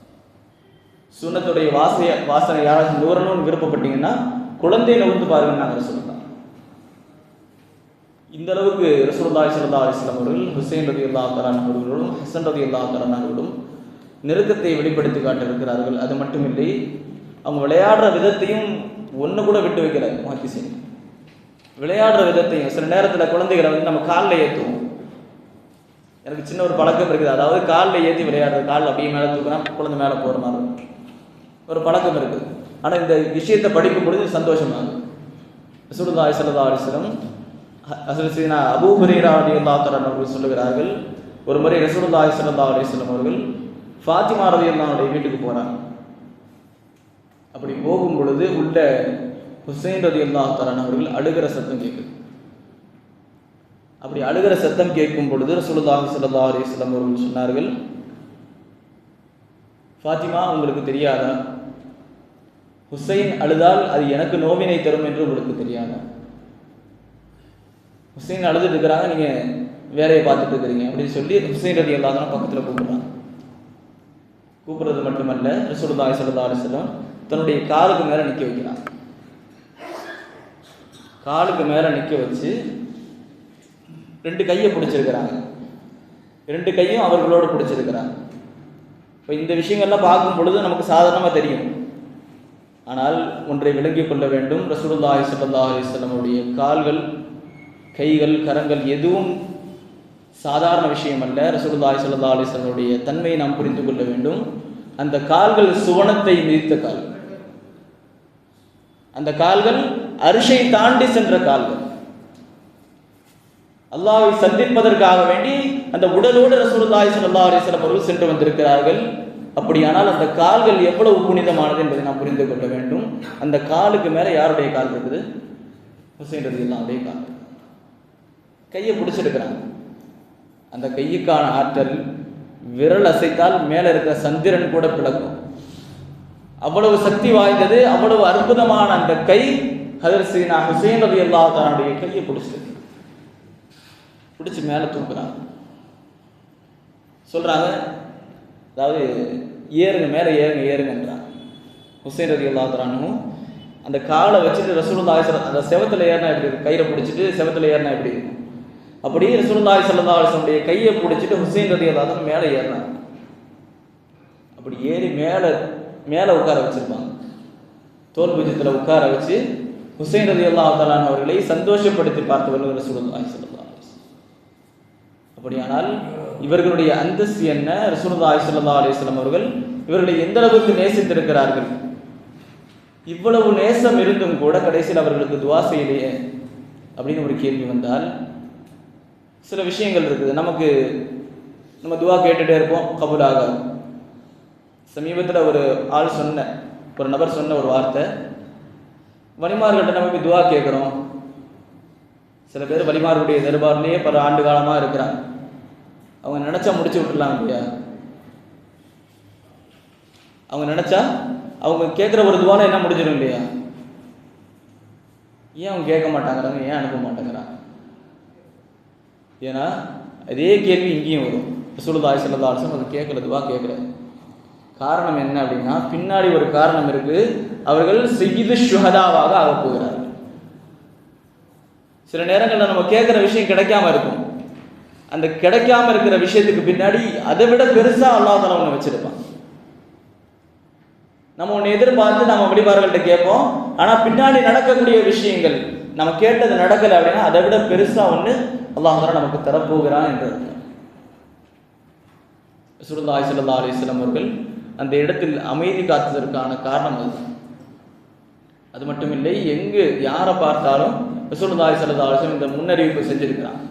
சுவனத்துடைய வாசனை யாராச்சும் நுகரணும்னு விருப்பப்பட்டீங்கன்னா குழந்தையை நுகர்ந்து பாருங்கன்னு நாங்கள் சொல்லலாம். இந்த அளவுக்கு ரசூலுல்லாஹி ஸல்லல்லாஹு அலைஹி வஸல்லம் அவர்கள் ஹுசைன் ரலியல்லாஹு தஆலா அவர்களும் ஹசன் ரலியல்லாஹு தஆலா அவர்களும் நெருக்கத்தை வெளிப்படுத்தி காட்டியிருக்கிறார்கள். அது மட்டுமில்லை, அவங்க விளையாடுற விதத்தையும் ஒன்று கூட விட்டு வைக்கிறார் முஹத்திஸீன். விளையாடுற விதத்தையும் சில நேரத்தில் குழந்தைகளை வந்து நம்ம காலில் ஏற்றுவோம். எனக்கு சின்ன ஒரு பழக்கம் இருக்குது, அதாவது காலில் ஏற்றி விளையாடுறது, காலில் அப்படியே மேலே தூக்கினா குழந்தை மேலே போகிற மாதிரி ஒரு பழக்கம் இருக்குது. ஆனால் இந்த விஷயத்தை படிக்கும் பொழுது சந்தோஷமாகுது. ரசூலுல்லாஹி ஸல்லல்லாஹு அலைஹி வஸல்லம் ஹஸரத் சீனா அபூ ஹுரைரா ரலியல்லாஹு தஆலா அவர்கள் சொல்லுகிறார்கள், ஒரு முறை ரசூலுல்லாஹி ஸல்லல்லாஹு அலைஹி வஸல்லம் அவர்கள் ஃபாத்திமா ரலியல்லாஹு அன்ஹா வீட்டுக்கு போகிறாங்க. அப்படி போகும் பொழுது உள்ள ஹுசைன் ரலியல்லாஹு தஆலா அவர்கள் அழுகிற சத்தம் கேட்குது. அப்படி அழுகிற சத்தம் கேட்கும் பொழுது ரசூலுல்லாஹி ஸல்லல்லாஹு அலைஹி வஸல்லம் அவர்கள் சொன்னார்கள், ஃபாத்திமா, உங்களுக்கு தெரியாதா, ஹுசைன் அழுதால் அது எனக்கு நோவினை தரும் என்று உங்களுக்கு தெரியாதா? ஹுசைன் அழுதுட்டு இருக்கிறாங்க, நீங்கள் வேலையை பார்த்துட்டு இருக்கிறீங்க அப்படின்னு சொல்லி ஹுசைன் ரலியல்லாஹு அன்ஹு பக்கத்தில் கூப்பிடுறாங்க. கூப்பிடுறது மட்டுமல்ல, ரசூலுல்லாஹி ஸல்லல்லாஹு அலைஹி வஸல்லம் தன்னுடைய காலுக்கு மேலே நிற்க வைக்கிறாங்க. காலுக்கு மேலே நிற்க வச்சு ரெண்டு கையை பிடிச்சிருக்கிறாங்க, ரெண்டு கையும் அவர்களோடு பிடிச்சிருக்கிறாங்க. இப்போ இந்த விஷயங்கள்லாம் பார்க்கும் பொழுது நமக்கு சாதாரணமாக தெரியும். ஆனால் ஒன்றை விளங்கிக் கொள்ள வேண்டும், ரசூலுல்லாஹி ஸல்லல்லாஹு அலைஹி வஸல்லம் உடைய கால்கள், கைகள், கரங்கள் எதுவும் சாதாரண விஷயம் அல்ல. ரசூலுல்லாஹி ஸல்லல்லாஹு அலைஹி வஸல்லம் உடைய தன்மையை நாம் புரிந்து கொள்ள வேண்டும். அந்த கால்கள் சுவனத்தை மிதித்த கால்கள், அந்த கால்கள் அரிஷை தாண்டி சென்ற கால்கள். அல்லாஹ்வை சந்திப்பதற்காக வேண்டி அந்த உடலோடு ரசூலுல்லாஹி ஸல்லல்லாஹு அலைஹி வஸல்லம் அவர்கள் சென்று வந்திருக்கிறார்கள். அப்படியானால் அந்த கால்கள் எவ்வளவு புனிதமானது என்பதை நாம் புரிந்து கொள்ள வேண்டும். அந்த காலுக்கு மேலே யாருடைய கால் இருக்குது? ஹுசைன் ரலியல்லாஹு அன்ஹுடைய கால். கையை பிடிச்சிருக்கிறாங்க. அந்த கையுக்கான ஆற்றல் விரல் அசைத்தால் மேலே இருக்கிற சந்திரன் கூட பிளக்கும். அவ்வளவு சக்தி வாய்ந்தது, அவ்வளவு அற்புதமான அந்த கை ஹஜ்ரத் சீனா ஹுசைன் ரலியல்லாஹு தஆலாவுடைய கையை பிடிச்சிருக்கு. பிடிச்சி மேலே தூக்குறாங்க. சொல்கிறாங்க, அதாவது ஏறுங்க, மேலே ஏறுங்க, ஏறுங்கன்றாங்க. ஹுசைன் ரலியல்லாஹு தஆலா அந்த காலை வச்சுட்டு ரசூலுல்லாஹி ஸல்லல்லாஹு அந்த செவத்தில் ஏறினா எப்படி இருக்கும், கையில் பிடிச்சிட்டு செவத்தில் ஏறினா எப்படி இருக்கும், அப்படியே ரசூலுல்லாஹி ஸல்லல்லாஹு அலைஹி வஸல்லம் கையை பிடிச்சிட்டு ஹுசைன் ரலியல்லாஹு தஆலா மேலே ஏறினாங்க. அப்படி ஏறி மேலே மேலே உட்கார வச்சிருப்பாங்க. தோல் பூஜ்யத்தில் உட்கார வச்சு ஹுசைன் ரலியல்லாஹு தஆலா அவர்களை சந்தோஷப்படுத்தி பார்த்தவர்கள் ரசூலுல்லாஹி ஸல்லல்லாஹு அலைஹி வஸல்லம். அப்படியானால் இவர்களுடைய அந்தஸ்து என்ன? ரசூலுல்லாஹி ஸல்லல்லாஹு அலைஹி வஸல்லம் அவர்கள் இவர்களை எந்த அளவுக்கு நேசித்திருக்கிறார்கள். இவ்வளவு நேசம் இருந்தும் கூட கடைசியில் அவர்களுக்கு துவா செய்யலையே அப்படின்னு ஒரு கேள்வி வந்தால், சில விஷயங்கள் இருக்குது. நம்ம துவா கேட்டுகிட்டே இருப்போம், கபூல் ஆகாது. சமீபத்தில் ஒரு நபர் சொன்ன ஒரு வார்த்தை, வலிமார்கிட்ட நம்ம போய் துவா கேட்குறோம். சில பேர் வலிமார்களுடைய தர்பார்லேயே பல ஆண்டு காலமாக இருக்கிறாங்க. அவங்க நினச்சா முடிச்சு விட்டுலாம் இல்லையா? அவங்க நினச்சா அவங்க கேட்குற ஒரு துவானை என்ன முடிஞ்சிடும் இல்லையா? ஏன் அவங்க கேட்க மாட்டாங்கிறாங்க? ஏன் அனுப்ப மாட்டேங்கிறாங்க? ஏன்னா அதே கேள்வி இங்கேயும் வரும். ரசூலுல்லாஹி ஸல்லல்லாஹு அலைஹி வஸல்லம் அது கேட்கல, துவா கேட்குறாரு. காரணம் என்ன அப்படின்னா, பின்னாடி ஒரு காரணம் இருக்குது. அவர்கள் சய்யிது ஷுஹதாவாக ஆகப் போகிறார்கள். சில நேரங்களில் நம்ம கேட்குற விஷயம் கிடைக்காம இருக்கும். அந்த கிடைக்காம இருக்கிற விஷயத்துக்கு பின்னாடி அதை விட பெருசாக அல்லாஹ் தஆலா ஒன்று வச்சிருப்பான். நம்ம ஒன்று எதிர்பார்த்து நம்ம வழிபாடுகள்கிட்ட கேட்போம். ஆனால் பின்னாடி நடக்கக்கூடிய விஷயங்கள் நம்ம கேட்டது நடக்கலை அப்படின்னா அதை விட பெருசாக ஒன்று அல்லாஹ் தஆலா நமக்கு தரப்போகிறான் என்று ரசூலுல்லாஹி ஸல்லல்லாஹு அலைஹி வஸல்லம் அவர்கள் அந்த இடத்தில் அமைதி காத்ததற்கான காரணம் அதுதான். அது மட்டும் இல்லை, எங்கு யாரை பார்த்தாலும் ரசூலுல்லாஹி ஸல்லல்லாஹு அலைஹி வஸல்லம் இந்த முன்னறிவிப்பு செஞ்சிருக்கிறாங்க.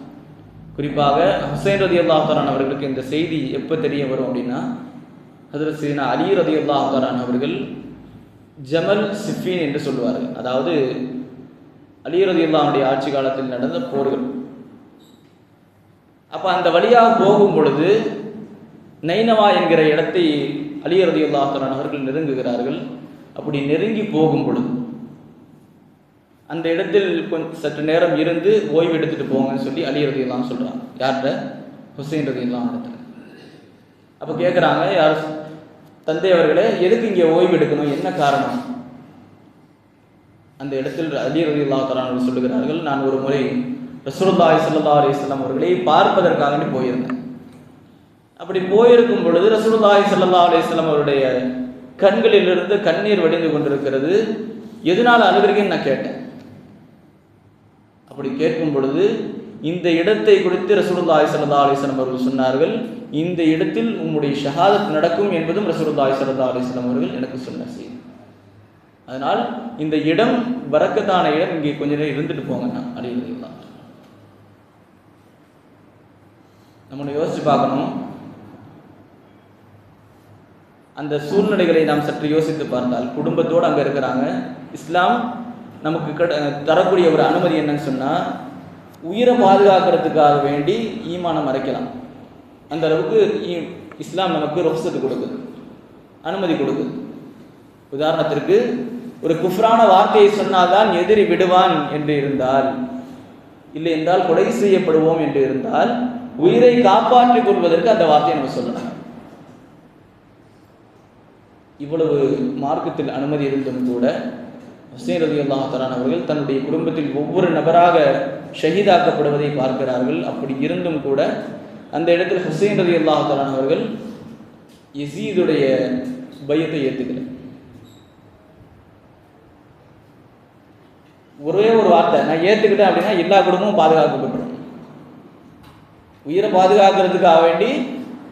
குறிப்பாக ஹுசைன் ரலியல்லாஹு தஆலா அவர்களுக்கு இந்த செய்தி எப்போ தெரிய வரும் அப்படின்னா, ஹஜ்ரத் சையதுனா அலி ரலியல்லாஹு தஆலா அவர்கள் ஜமல் சிஃபீன் என்று சொல்வார்கள். அதாவது அலி ரலியல்லாஹுடைய ஆட்சி காலத்தில் நடந்த போர்கள். அப்போ அந்த வழியாக போகும் பொழுது நைனவா என்கிற இடத்தை அலி ரலியல்லாஹு தஆலா அவர்கள் நெருங்குகிறார்கள். அப்படி நெருங்கி போகும் பொழுது அந்த இடத்தில் சற்று நேரம் இருந்து ஓய்வு எடுத்துட்டு போங்கன்னு சொல்லி அலி ரலியல்லாஹு சொல்றாங்க. யார்கிட்ட? ஹுசைன் ரலியல்லாஹு இடத்துல. அப்போ கேட்குறாங்க, யார் தந்தை அவர்களே, எதுக்கு இங்கே ஓய்வு எடுக்கணும், என்ன காரணம்? அந்த இடத்தில் அலி ரலியல்லாஹு தஆலா அவர்கள் சொல்லுகிறார்கள், நான் ஒரு முறை ரசூலுல்லாஹி ஸல்லல்லாஹு அலைஹி வஸல்லம் அவர்களை பார்ப்பதற்காக போயிருந்தேன். அப்படி போயிருக்கும் பொழுது ரசூலுல்லாஹி ஸல்லல்லாஹு அலைஹி வஸல்லம் அவருடைய கண்களிலிருந்து கண்ணீர் வடிந்து கொண்டிருக்கிறது. எதனால அழுகிறீங்கன்னு நான் கேட்டேன். அப்படி கேட்கும் பொழுது இந்த இடத்தை குறித்து ரசூலுல்லாஹி ஸல்லல்லாஹு அலைஹி வஸல்லம் அவர்கள் சொன்னார்கள், இந்த இடத்தில் உம்முடைய ஷஹாதத் நடக்கும் என்பதும் ரசூலுல்லாஹி ஸல்லல்லாஹு அலைஹி வஸல்லம் அவர்கள் எனக்கு சொன்ன செய்தி. அதனால் இந்த இடம் பரக்கத்தான இடம், இங்கே கொஞ்ச நேரம் இருந்துட்டு போங்க அப்படிங்கிறதுலாம். நம்ம யோசிச்சு பார்க்கணும். அந்த சூழ்நிலைகளை நாம் சற்று யோசித்து பார்த்தால், குடும்பத்தோடு அங்கே இருக்கிறாங்க. இஸ்லாம் நமக்கு தரக்கூடிய ஒரு அனுமதி என்னன்னு சொன்னால், உயிரை பாதுகாக்கிறதுக்காக வேண்டி ஈமானை மறைக்கலாம். அந்த அளவுக்கு இஸ்லாம் நமக்கு ருக்ஸத்து கொடுக்குது, அனுமதி கொடுக்குது. உதாரணத்திற்கு, ஒரு குஃப்ரான வார்த்தையை சொன்னால்தான் எதிரி விடுவான் என்று இருந்தால், இல்லை என்றால் கொலை செய்யப்படுவோம் என்று இருந்தால், உயிரை காப்பாற்றிக் கொள்வதற்கு அந்த வார்த்தையை நம்ம சொல்லலாம். இவ்வளவு மார்க்கத்தில் அனுமதி இருந்தும் கூட ஹுசைன் ரலியல்லாஹு தஆலா அவர்கள் தன்னுடைய குடும்பத்தில் ஒவ்வொரு நபராக ஷஹீதாக்கப்படுவதை பார்க்கிறார்கள். அப்படி இருந்தும் கூட அந்த இடத்தில் ஹுசைன் ரலியல்லாஹு தஆலா அவர்கள் யஸீதுடைய பையத்தை ஏற்றுக்கிறார். ஒரே ஒரு வார்த்தை, நான் ஏற்றுக்கிட்டேன் அப்படின்னா எல்லா குடும்பமும் பாதுகாக்கப்பட்டுரும். உயிரை பாதுகாக்கிறதுக்காக வேண்டி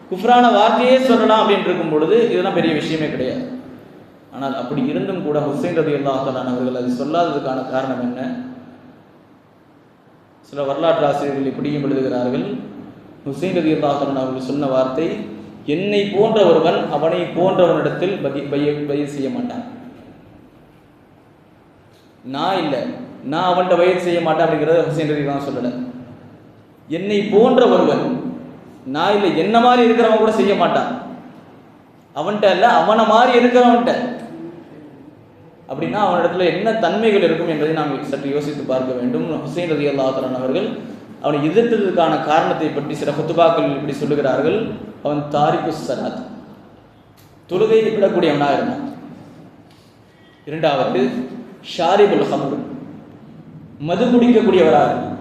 குஃப்ரான வார்த்தையே சொல்லலாம் அப்படின்னு இருக்கும் பொழுது இதெல்லாம் பெரிய விஷயமே கிடையாது. ஆனால் அப்படி இருந்தும் கூட ஹுசைன் ரலியல்லாஹு தஆலா அவர்கள் அது சொல்லாததுக்கான காரணம் என்ன? சில வரலாற்று ஆசிரியர்கள் இப்படியும் எழுதுகிறார்கள், ஹுசைன் ரலியல்லாஹு தஆலா அவர்கள் சொன்ன வார்த்தை, என்னை போன்ற ஒருவன் அவனை போன்றவனிடத்தில் பைய செய்ய மாட்டான். நான் இல்லை, நான் அவன்கிட்ட பைய செய்ய மாட்டேன் அப்படிங்கிறத ஹுசைன் ரலியல்லாஹு சொல்லலை. என்னை போன்ற ஒருவன், நான் இல்லை, என்ன மாதிரி இருக்கிறவன் கூட செய்ய மாட்டான். அவன்கிட்ட இல்லை, அவனை மாதிரி இருக்கிறவன்கிட்ட. அப்படின்னா அவனிடத்துல என்ன தன்மைகள் இருக்கும் என்பதை நாம் சற்று யோசித்து பார்க்க வேண்டும். ஹுசைன் ரலியல்லாஹு தஆலா அவர்கள் அவனை எதிர்த்ததற்கான காரணத்தை பற்றி சில குத்துபாக்கள் இப்படி சொல்லுகிறார்கள். அவன் தாரிக்கு ஸலாத், தொழுகை விடக்கூடியவனாக இருந்தான். இரண்டாவது, ஷாரிபுல் ஹம்ர், மது குடிக்கக்கூடியவராக இருந்தான்.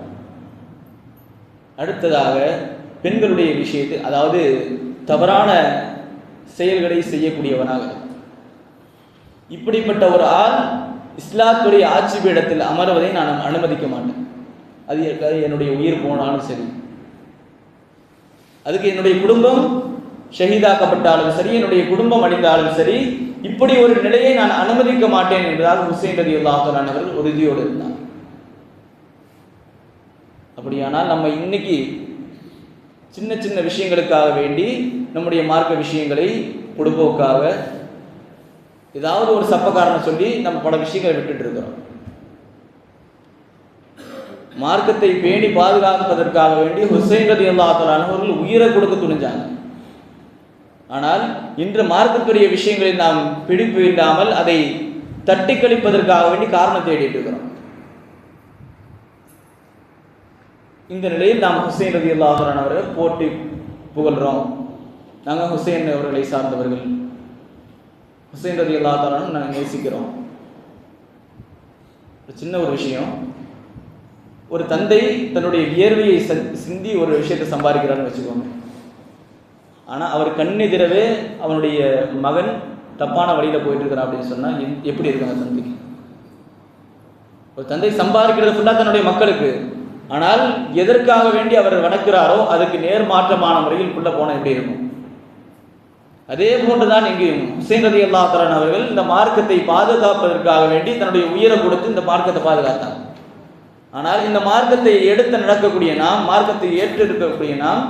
அடுத்ததாக பெண்களுடைய விஷயத்தில், அதாவது தவறான செயல்களை செய்யக்கூடியவனாக. இப்படிப்பட்ட ஒரு ஆள் இஸ்லாத்துடைய ஆட்சி பீடத்தில் அமர்வதை நான் அனுமதிக்க மாட்டேன். அது என்னுடைய உயிர் போனாலும் சரி, அதுக்கு என்னுடைய குடும்பம் ஷஹீதாக்கப்பட்டாலும் சரி, என்னுடைய குடும்பம் அழிந்தாலும் சரி, இப்படி ஒரு நிலையை நான் அனுமதிக்க மாட்டேன் என்பதாக ஹுசைன் ரலியல்லாஹு அன்ஹு அவர்கள் உறுதியோடு இருந்தார். அப்படியானால் நம்ம இன்னைக்கு சின்ன சின்ன விஷயங்களுக்காக வேண்டி நம்முடைய மார்க்க விஷயங்களை பொடுப்போக்காக ஏதாவது ஒரு சப்ப காரணம் சொல்லி நம்ம பல விஷயங்களை விட்டுட்டு இருக்கிறோம். மார்க்கத்தை பேணி பாதுகாப்பதற்காக வேண்டி ஹுசைன் ரலியல்லாஹு அன்ஹு அவர்கள் உயிரை கொடுக்க துணிஞ்சாங்க. ஆனால் இன்று மார்க்கத்துடைய விஷயங்களில் நாம் பிடிப்பு இல்லாமல் அதை தட்டி கழிப்பதற்காக வேண்டி காரணம் தேடிட்டு இருக்கிறோம். இந்த நிலையில் நாம் ஹுசைன் ரலியல்லாஹு அன்ஹு அவரை போட்டி புகழ்கிறோம். நாங்கள் ஹுசைன் அவர்களை சார்ந்தவர்கள், ஹுசைன் ரலியல்லாஹு அன்ஹு நாங்கள் நேசிக்கிறோம். சின்ன ஒரு விஷயம், ஒரு தந்தை தன்னுடைய வியர்வையை சிந்தி ஒரு விஷயத்தை சம்பாதிக்கிறான்னு வச்சுக்கோங்க. ஆனால் அவர் கண்ணெதிரவே அவனுடைய மகன் தப்பான வழியில் போயிட்டு இருக்கிறான் அப்படின்னு சொன்னால் எப்படி இருக்காங்க தந்தைக்கு? ஒரு தந்தை சம்பாதிக்கிறது ஃபுல்லாக தன்னுடைய மக்களுக்கு, ஆனால் எதற்காக வேண்டி அவர் வணக்கிறாரோ அதுக்கு நேர்மாற்றமான முறையில் உள்ள போன எப்படி இருக்கும்? அதே போன்றுதான் இங்கேயும் ஹுசைன் ரலியல்லாஹு அன்ஹு அவர்கள் இந்த மார்க்கத்தை பாதுகாப்பதற்காக வேண்டி தன்னுடைய உயிரை கொடுத்து இந்த மார்க்கத்தை பாதுகாத்தாங்க. ஆனால் இந்த மார்க்கத்தை எடுத்து நடக்கக்கூடிய நாம், மார்க்கத்தை ஏற்று இருக்கக்கூடிய நாம்,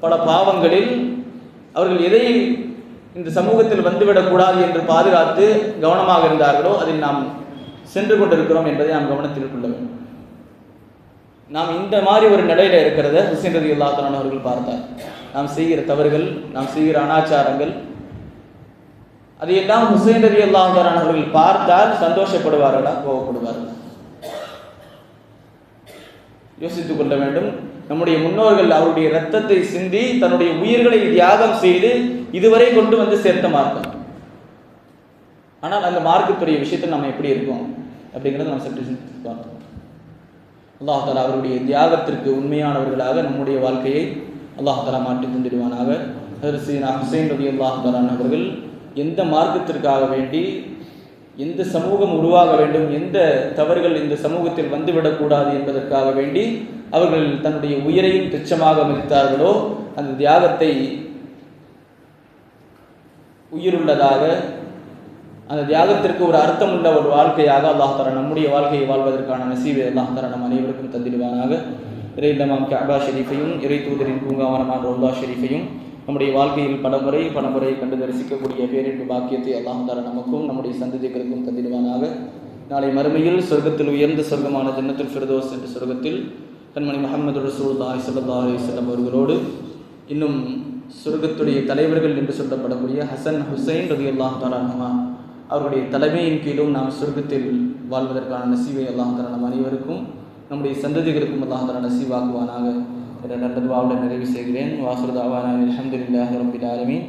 பல பாவங்களில் அவர்கள் எதை இந்த சமூகத்தில் வந்துவிடக்கூடாது என்று பாதுகாத்து கவனமாக இருந்தார்களோ அதில் நாம் சென்று கொண்டிருக்கிறோம் என்பதை நாம் கவனத்தில் கொள்ள வேண்டும். நாம் இந்த மாதிரி ஒரு நிலையில் இருக்கிறத ஹுசைன் ரலியல்லாஹு அன்ஹு அவர்கள் பார்த்தார். நாம் செய்கிற தவறுகள், நாம் செய்கிற அனாச்சாரங்கள், அதையெல்லாம் ஹுசைன் ரலியல்லாஹு அன்ஹு அவர்கள் பார்த்தால் சந்தோஷப்படுவார்களா, கோபப்படுவார்களா? யோசித்துக் கொள்ள வேண்டும். நம்முடைய முன்னோர்கள் அவருடைய இரத்தத்தை சிந்தி தன்னுடைய உயிர்களை தியாகம் செய்து இதுவரை கொண்டு வந்து சேர்த்த மார்க்கம். ஆனால் அந்த மார்க்கத்துடைய விஷயத்தில் நம்ம எப்படி இருக்கோம் அப்படிங்கிறத நம்ம சற்று சிந்தித்து பார்த்தோம். அல்லாஹ் தஆலா அவருடைய தியாகத்திற்கு உண்மையானவர்களாக நம்முடைய வாழ்க்கையை அல்லாஹ் தஆலா மாற்றி தந்திடுவானாக. ஹுசைன் ரலியல்லாஹு அன்ஹு அவர்கள் எந்த மார்க்கத்திற்காக வேண்டி, எந்த சமூகம் உருவாக வேண்டும், எந்த தவறுகள் இந்த சமூகத்தில் வந்துவிடக்கூடாது என்பதற்காக வேண்டி அவர்கள் தன்னுடைய உயிரையும் துச்சமாக மதித்தார்களோ அந்த தியாகத்தை உயிருள்ளதாக, அந்த தியாகத்திற்கு ஒரு அர்த்தமுள்ள ஒரு வாழ்க்கையாக அல்லாஹ் தஆலா நம்முடைய வாழ்க்கையை வாழ்வதற்கான நசீபை அல்லாஹ் தஆலா நம் அனைவருக்கும் தந்திடுவானாக. இறை இல்லமாம் கஅபா ஷெரீஃபையும், இறை தூதரின் பூங்காவனமான ரௌலா ஷெரீஃபையும் நம்முடைய வாழ்க்கையில் பலமுறை கண்டு தரிசிக்கக்கூடிய பேரின்பு பாக்கியத்தை அல்லாஹ் தஆலா நமக்கும் நம்முடைய சந்ததிகளுக்கும் தந்திடுவானாக. நாளை மறுமையில் சொர்க்கத்தில் உயர்ந்த சொர்க்கமான ஜன்னத்துல் ஃபிர்தௌஸ் என்ற சொர்க்கத்தில் கண்மணி முஹம்மது ரசூலுல்லாஹி ஸல்லல்லாஹு அலைஹி வஸல்லம் அவர்களோடு இன்னும் சொர்க்கத்துடைய தலைவர்கள் என்று சொல்லப்படக்கூடிய ஹசன் ஹுசைன் ரலியல்லாஹு தஆலா அன்ஹுமா அவருடைய தலைமையின் கீழும் நாம் சொர்க்கத்தில் வாழ்வதற்கான நசீபை அல்லாஹ் தஆலா நம் அனைவருக்கும் நம்முடைய சந்ததிகளுக்கும் அல்லாஹ் தஆலா நசீவாக்குவானாக. நல்ல துஆவுடன் நிறைவு செய்கிறேன். வாஹிரு தஅவானா அல்ஹம்துலில்லாஹி ரப்பில் ஆலமீன்.